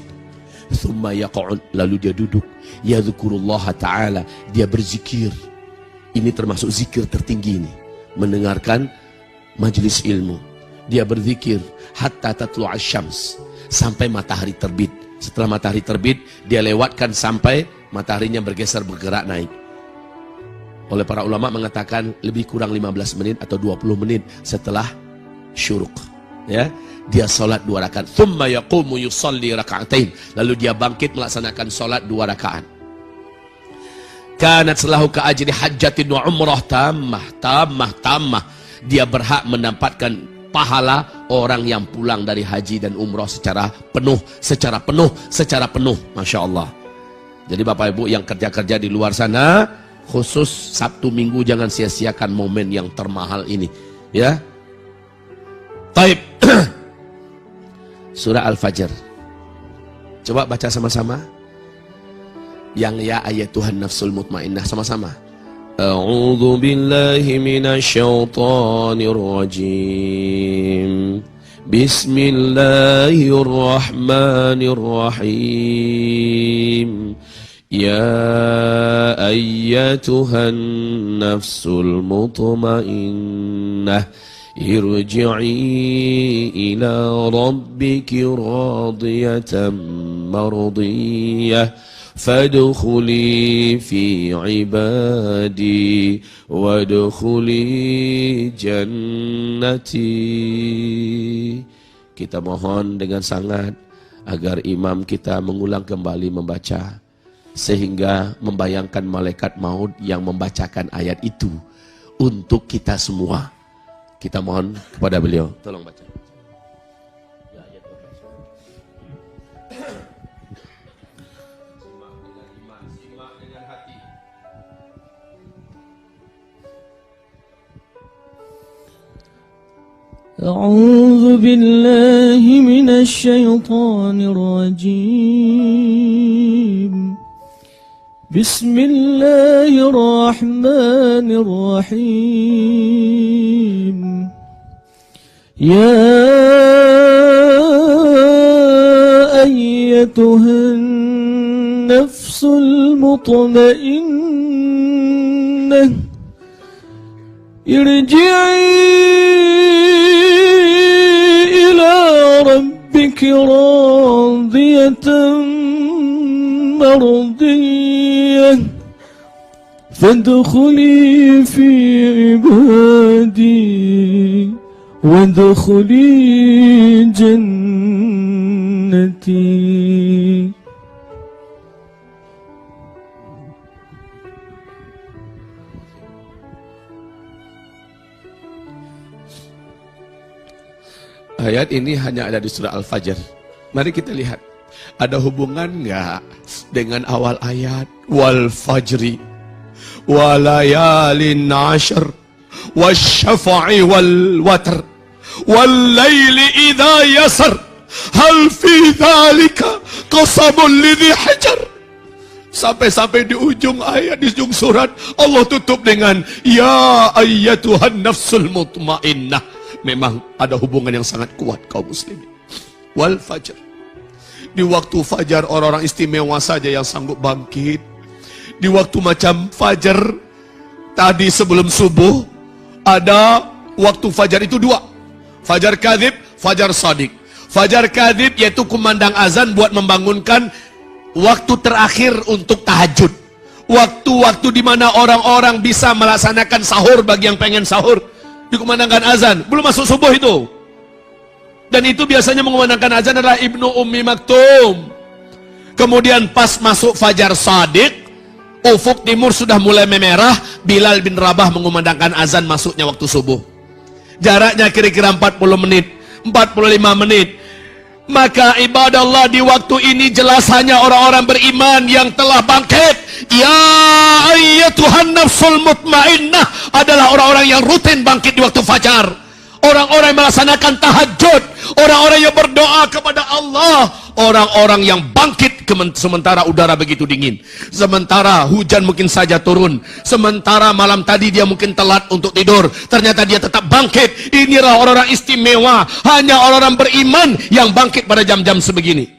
Thumma yaq'ud, lalu dia duduk. Yadhkurullah ta'ala, dia berzikir. Ini termasuk zikir tertinggi ini. Mendengarkan majlis ilmu. Dia berzikir hatta tatlu'a syams, sampai matahari terbit. Setelah matahari terbit, dia lewatkan sampai mataharinya bergeser, bergerak naik. Oleh para ulama mengatakan lebih kurang 15 menit atau 20 menit setelah syuruk, ya, dia sholat 2 rakaat. Thumma yaqumu yusalli raka'atain, lalu dia bangkit melaksanakan sholat 2 rakaat. Kanat selahu ka ajri hajjatin wa umrah tammah. Dia berhak mendapatkan pahala orang yang pulang dari haji dan umrah secara penuh. Masya Allah. Jadi Bapak Ibu yang kerja-kerja di luar sana, khusus Sabtu Minggu jangan sia-siakan momen yang termahal ini, ya. Taib. Surah Al-Fajr. Coba baca sama-sama. Yang ya ayatuhan nafsul mutmainnah, sama-sama. A'udzu billahi minasyaitonir rajim. Bismillahirrahmanirrahim. Ya ayyatuhan nafsul mutmainnah, irji'i ila rabbiki radiyatan mardiyah, fadkhuli fi ibadi wadkhuli jannati. Kita mohon dengan sangat agar imam kita mengulang kembali membaca, sehingga membayangkan malaikat maut yang membacakan ayat itu untuk kita semua. Kita mohon kepada beliau, tolong baca. أعوذ بالله من الشيطان الرجيم. بسم الله الرحمن الرحيم. يا أيتها النفس المطمئنة ارجعي إلى ربك راضية مرضية فادخلي في عبادي وادخلي جنتي. Ayat ini hanya ada di surah Al-Fajr. Mari kita lihat, ada hubungan nggak dengan awal ayat? Wal fajri walayalin ashr wasyafa'i wal watr wal laili idha yasr hal fi dhalika qasamun lidhi hajar. Sampai-sampai di ujung ayat, di ujung surat, Allah tutup dengan ya ayyatuhan nafsul mutmainnah. Memang ada hubungan yang sangat kuat kaum muslimin. Wal fajar. Di waktu fajar orang-orang istimewa saja yang sanggup bangkit. Di waktu macam fajar tadi sebelum subuh, ada waktu fajar itu dua. Fajar kadhib, fajar sadiq. Fajar kadhib yaitu kumandang azan buat membangunkan waktu terakhir untuk tahajud. Waktu-waktu di mana orang-orang bisa melaksanakan sahur bagi yang pengen sahur. Dikumandangkan azan, belum masuk subuh itu. Dan itu biasanya mengumandangkan azan adalah Ibnu Ummi Maktum. Kemudian pas masuk fajar sadiq, ufuk timur sudah mulai memerah, Bilal bin Rabah mengumandangkan azan masuknya waktu subuh. Jaraknya kira-kira 40 menit, 45 menit. Maka ibadah Allah di waktu ini jelas hanya orang-orang beriman yang telah bangkit. Ya ayyatuhan nafsul mutmainnah adalah orang-orang yang rutin bangkit di waktu fajar. Orang-orang yang melaksanakan tahajud, orang-orang yang berdoa kepada Allah, orang-orang yang bangkit sementara udara begitu dingin, sementara hujan mungkin saja turun, sementara malam tadi dia mungkin telat untuk tidur, ternyata dia tetap bangkit. Inilah orang-orang istimewa, hanya orang-orang beriman yang bangkit pada jam-jam sebegini.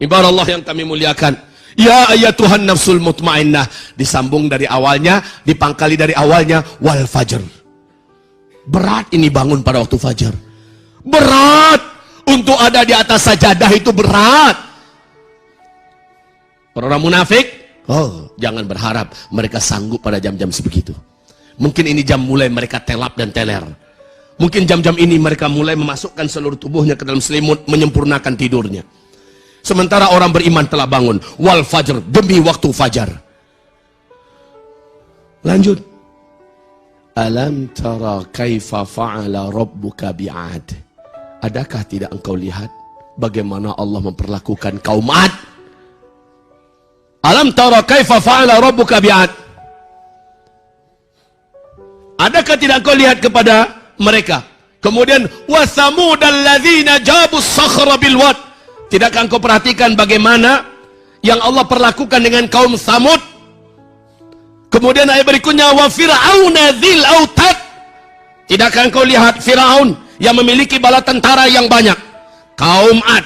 Ibarat Allah yang kami muliakan, ya ayyatuhan nafsul mutmainnah, disambung dari awalnya, dipangkali dari awalnya, wal fajr. Berat ini bangun pada waktu fajar. Berat untuk ada di atas sajadah, itu berat. Orang munafik, oh, jangan berharap mereka sanggup pada jam-jam sebegitu. Mungkin ini jam mulai mereka telap dan teler. Mungkin jam-jam ini mereka mulai memasukkan seluruh tubuhnya ke dalam selimut, menyempurnakan tidurnya. Sementara orang beriman telah bangun. Wal fajr, demi waktu fajar. Lanjut. Alam tara kaifa fa'ala rabbuka bi'ad. Adakah tidak engkau lihat bagaimana Allah memperlakukan kaum Ad? Alam tara kaifa fa'ala rabbuka bi'ad. Adakah tidak engkau lihat kepada mereka? Kemudian wa thamud alladzina jabu sakhra bil wad. Tidakkah engkau perhatikan bagaimana yang Allah perlakukan dengan kaum Thamud? Kemudian ayat berikutnya wa fir'auna dzil autad. Tidakkah engkau lihat Firaun yang memiliki bala tentara yang banyak? Kaum Ad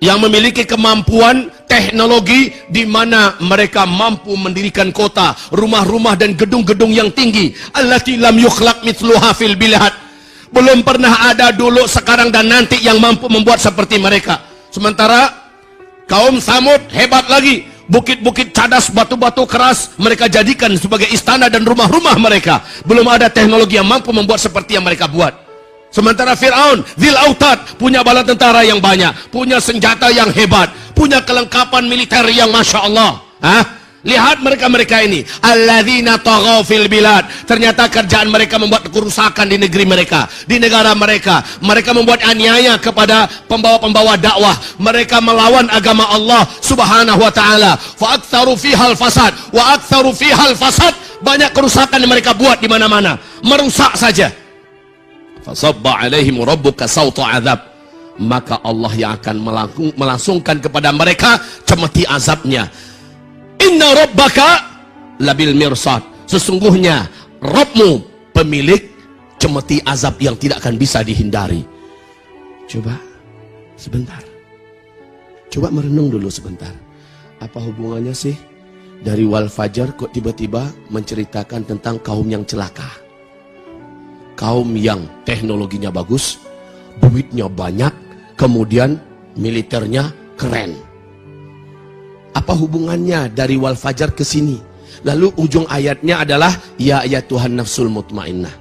yang memiliki kemampuan teknologi di mana mereka mampu mendirikan kota, rumah-rumah dan gedung-gedung yang tinggi. Allati lam yukhlaq mithluha fil bilad. Belum pernah ada dulu, sekarang dan nanti yang mampu membuat seperti mereka. Sementara kaum Tsamud hebat lagi. Bukit-bukit cadas, batu-batu keras mereka jadikan sebagai istana dan rumah-rumah mereka. Belum ada teknologi yang mampu membuat seperti yang mereka buat. Sementara Fir'aun, Dzil Autad, punya bala tentara yang banyak, punya senjata yang hebat, punya kelengkapan militer yang Masya Allah. Lihat mereka-mereka ini, alladzina taghaw fil bilad. Ternyata kerjaan mereka membuat kerusakan di negeri mereka, di negara mereka. Mereka membuat aniaya kepada pembawa-pembawa dakwah. Mereka melawan agama Allah Subhanahu wa taala. Fa aktsaru fihal fasad wa aktsaru fihal fasad. Banyak kerusakan yang mereka buat di mana-mana, merusak saja. Fasabba alaihim rabbuka sauta azab. Maka Allah yang akan melangsungkan kepada mereka cemeti azabnya. Inna rabbaka labil mirsad. Sesungguhnya Rabbmu pemilik cemeti azab yang tidak akan bisa dihindari. Coba sebentar, coba merenung dulu sebentar. Apa hubungannya sih dari wal fajar kok tiba-tiba menceritakan tentang kaum yang celaka? Kaum yang teknologinya bagus, duitnya banyak, kemudian militernya keren. Apa hubungannya dari wal fajar ke sini? Lalu ujung ayatnya adalah ya ayyatuhan nafsul mutmainnah.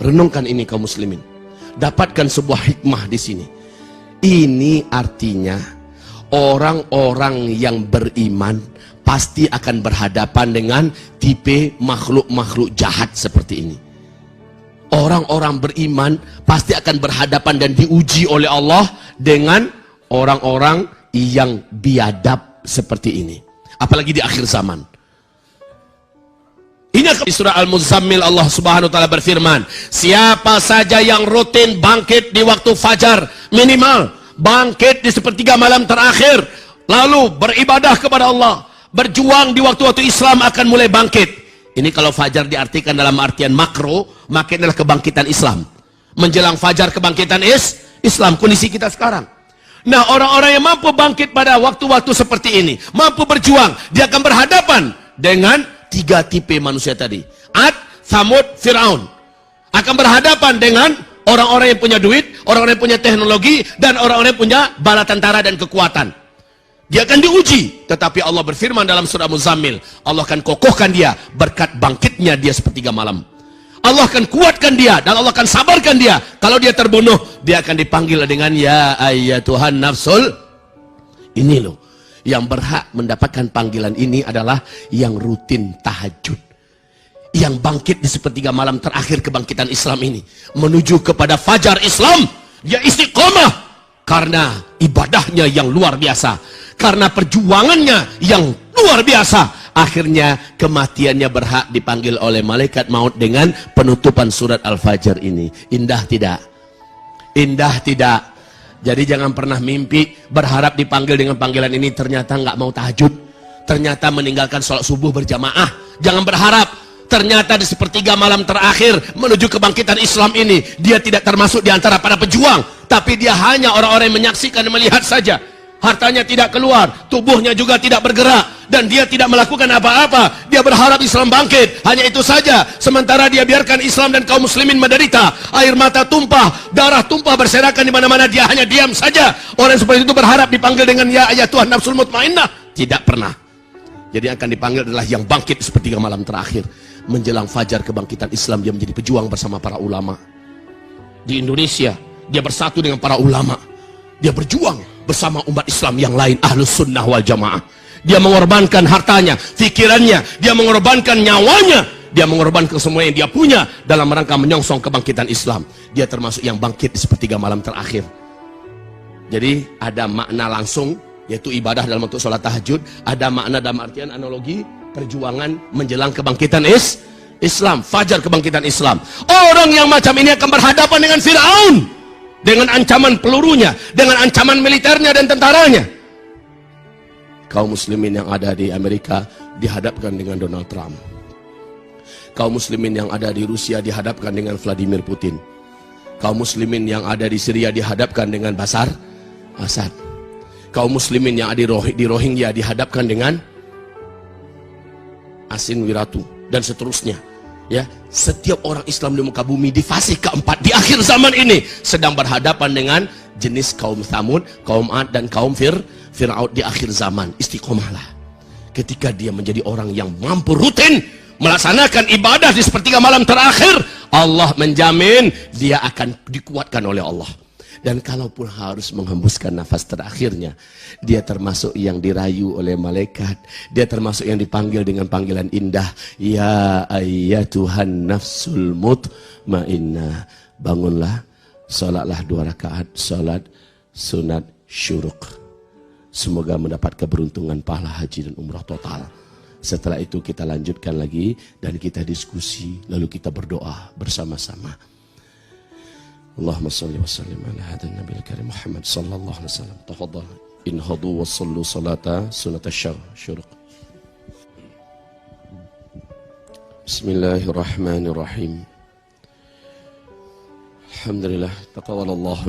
Renungkan ini kaum muslimin. Dapatkan sebuah hikmah di sini. Ini artinya orang-orang yang beriman pasti akan berhadapan dengan tipe makhluk-makhluk jahat seperti ini. Orang-orang beriman pasti akan berhadapan dan diuji oleh Allah dengan orang-orang yang biadab seperti ini, apalagi di akhir zaman. Ini di surah Al-Muzammil Allah Subhanahu wa taala berfirman, siapa saja yang rutin bangkit di waktu fajar, minimal bangkit di sepertiga malam terakhir lalu beribadah kepada Allah, berjuang di waktu-waktu Islam akan mulai bangkit. Ini kalau fajar diartikan dalam artian makro, maka adalah kebangkitan Islam. Menjelang fajar kebangkitan Islam, kondisi kita sekarang. Nah, orang-orang yang mampu bangkit pada waktu-waktu seperti ini, mampu berjuang, dia akan berhadapan dengan 3 tipe manusia tadi. Ad, Thamud, Fir'aun. Akan berhadapan dengan orang-orang yang punya duit, orang-orang yang punya teknologi, dan orang-orang yang punya bala tentara dan kekuatan. Dia akan diuji, tetapi Allah berfirman dalam surah Muzammil, Allah akan kokohkan dia berkat bangkitnya dia sepertiga malam. Allah akan kuatkan dia dan Allah akan sabarkan dia. Kalau dia terbunuh, dia akan dipanggil dengan ya ayyatuhan nafsul. Ini loh, yang berhak mendapatkan panggilan ini adalah yang rutin tahajud, yang bangkit di sepertiga malam terakhir kebangkitan Islam ini, menuju kepada fajar Islam. Dia istiqomah karena ibadahnya yang luar biasa, karena perjuangannya yang luar biasa. Akhirnya kematiannya berhak dipanggil oleh malaikat maut dengan penutupan surat Al-Fajr ini. Indah tidak? Indah tidak? Jadi jangan pernah mimpi berharap dipanggil dengan panggilan ini, ternyata nggak mau tahajud, ternyata meninggalkan sholat subuh berjamaah. Jangan berharap ternyata di sepertiga malam terakhir menuju kebangkitan Islam ini dia tidak termasuk di antara para pejuang, tapi dia hanya orang-orang yang menyaksikan dan melihat saja. Hartanya tidak keluar, tubuhnya juga tidak bergerak, dan dia tidak melakukan apa-apa. Dia berharap Islam bangkit, hanya itu saja. Sementara dia biarkan Islam dan kaum muslimin menderita, air mata tumpah, darah tumpah berserakan di mana-mana, dia hanya diam saja. Orang seperti itu berharap dipanggil dengan ya ayyatuhan nafsul mutmainnah, tidak pernah. Jadi akan dipanggil adalah yang bangkit sepertiga malam terakhir. Menjelang fajar kebangkitan Islam, dia menjadi pejuang bersama para ulama. Di Indonesia, dia bersatu dengan para ulama. Dia berjuang bersama umat Islam yang lain, Ahlus Sunnah wal Jamaah. Dia mengorbankan hartanya, pikirannya, dia mengorbankan nyawanya, dia mengorbankan semua yang dia punya dalam rangka menyongsong kebangkitan Islam. Dia termasuk yang bangkit di sepertiga malam terakhir. Jadi ada makna langsung, yaitu ibadah dalam bentuk sholat tahajud. Ada makna dalam artian analogi perjuangan menjelang kebangkitan Islam, fajar kebangkitan Islam. Orang yang macam ini akan berhadapan dengan Fir'aun, dengan ancaman pelurunya, dengan ancaman militernya dan tentaranya. Kaum muslimin yang ada di Amerika dihadapkan dengan Donald Trump. Kaum muslimin yang ada di Rusia dihadapkan dengan Vladimir Putin. Kaum muslimin yang ada di Syria dihadapkan dengan Bashar Assad. Kaum muslimin yang ada di Rohingya dihadapkan dengan Asin Wiratu dan seterusnya. Ya, setiap orang Islam di muka bumi di fase keempat di akhir zaman ini sedang berhadapan dengan jenis kaum Thamud, kaum Ad, dan kaum Fir'aun di akhir zaman. Istiqomahlah ketika dia menjadi orang yang mampu rutin melaksanakan ibadah di sepertiga malam terakhir. Allah menjamin dia akan dikuatkan oleh Allah. Dan kalaupun harus menghembuskan nafas terakhirnya, dia termasuk yang dirayu oleh malaikat. Dia termasuk yang dipanggil dengan panggilan indah, ya ayyatuhan nafsul mutmainnah. Bangunlah, salatlah 2 rakaat, salat sunat syuruk. Semoga mendapat keberuntungan pahala haji dan umrah total. Setelah itu kita lanjutkan lagi dan kita diskusi, lalu kita berdoa bersama-sama. Allahumma salli wa sallim ala hadha nabiil karim Muhammad sallallahu alaihi wasallam. Tafadhal inhadu wa sallu salata sunat syuruq. Bismillahirrahmanirrahim. Alhamdulillah, taqabbalallahu